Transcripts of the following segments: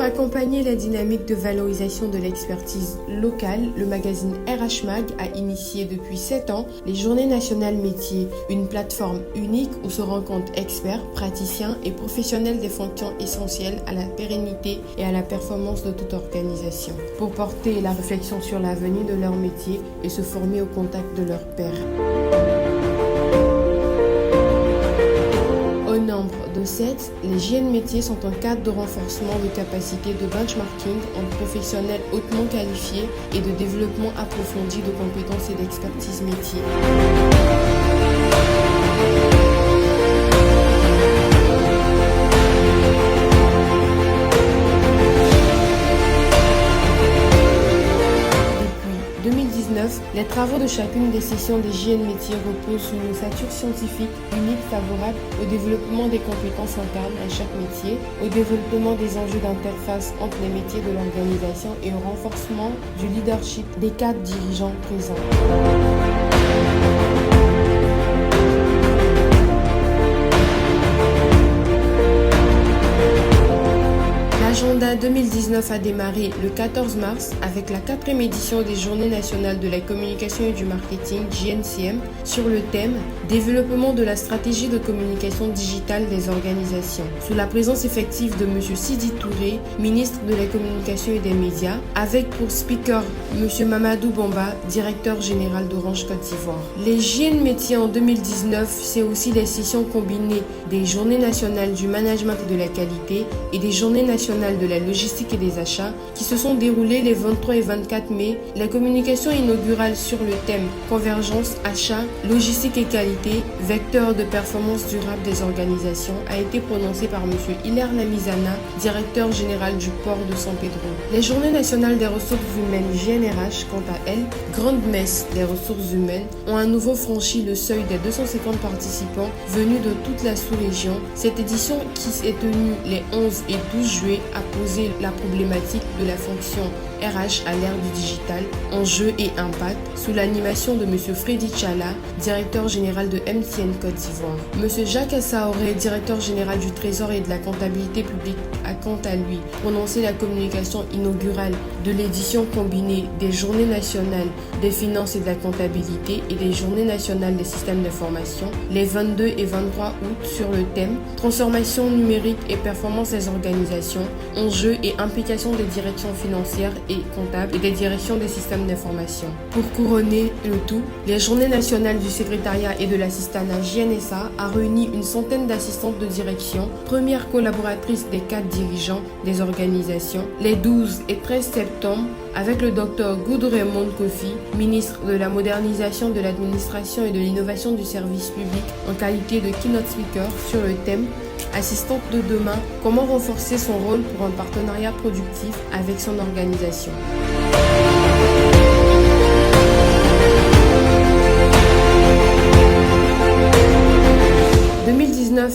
accompagner la dynamique de valorisation de l'expertise locale, le magazine RH Mag a initié depuis 7 ans les Journées nationales métiers, une plateforme unique où se rencontrent experts, praticiens et professionnels des fonctions essentielles à la pérennité et à la performance de toute organisation, pour porter la réflexion sur l'avenir de leur métier et se former au contact de leurs pairs. Au nombre de 7, les JN métiers sont un cadre de renforcement de capacités de benchmarking entre professionnels hautement qualifiés et de développement approfondi de compétences et d'expertise métier. Les travaux de chacune des sessions des JN métiers reposent sur une ossature scientifique unique favorable au développement des compétences internes à chaque métier, au développement des enjeux d'interface entre les métiers de l'organisation et au renforcement du leadership des cadres dirigeants présents. L'agenda 2019 a démarré le 14 mars avec la 4e édition des Journées nationales de la communication et du marketing JNCM sur le thème « Développement de la stratégie de communication digitale des organisations » sous la présence effective de M. Sidi Touré, ministre de la Communication et des Médias, avec pour speaker M. Mamadou Bamba, directeur général d'Orange Côte d'Ivoire. Les JN métiers en 2019, c'est aussi les sessions combinées des Journées nationales du management et de la qualité et des Journées nationales de la logistique et des achats qui se sont déroulées les 23 et 24 mai. La communication inaugurale sur le thème Convergence, achat, logistique et qualité, vecteur de performance durable des organisations a été prononcée par M. Hilaire Lamizana, directeur général du port de San Pedro. Les Journées nationales des ressources humaines GNRH, quant à elles, grande messe des ressources humaines, ont à nouveau franchi le seuil des 250 participants venus de toute la sous-région. Cette édition, qui s'est tenue les 11 et 12 juillet, a posé la problématique de la fonction RH à l'ère du digital, enjeux et impact, sous l'animation de M. Freddy Tchala, directeur général de MTN Côte d'Ivoire. M. Jacques Assaoré, directeur général du Trésor et de la comptabilité publique, a quant à lui prononcé la communication inaugurale de l'édition combinée des Journées nationales des finances et de la comptabilité et des Journées nationales des systèmes d'information les 22 et 23 août sur le thème Transformation numérique et performance des organisations, enjeux et implications des directions financières et comptables et des directions des systèmes d'information. Pour couronner le tout, les Journées nationales du secrétariat et de l'assistanat JNSA a réuni une centaine d'assistantes de direction, premières collaboratrices des cadres dirigeants des organisations, les 12 et 13 septembre, avec le Dr Goudou Raymond Kofi, ministre de la modernisation de l'administration et de l'innovation du service public, en qualité de keynote speaker sur le thème Assistante de demain, comment renforcer son rôle pour un partenariat productif avec son organisation.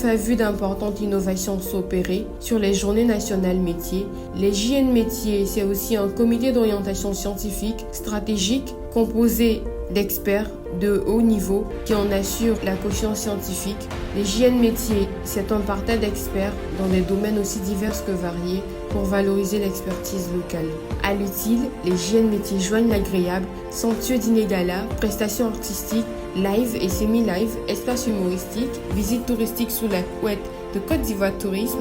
A vu d'importantes innovations s'opérer sur les Journées nationales métiers. Les JN métiers, c'est aussi un comité d'orientation scientifique stratégique composé d'experts de haut niveau qui en assurent la caution scientifique. Les JN métiers, c'est un parterre d'experts dans des domaines aussi divers que variés pour valoriser l'expertise locale. À l'utile, les JN métiers joignent l'agréable, somptueux dîner gala, prestations artistiques, live et semi-live, espaces humoristiques, visites touristiques sous la couette de Côte d'Ivoire Tourisme.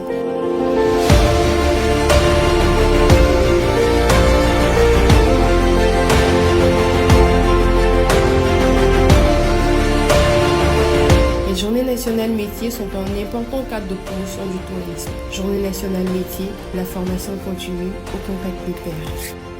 Les Journées nationales métiers sont un important cadre de promotion du tourisme. Journée nationale métiers, la formation continue au contact des pairs.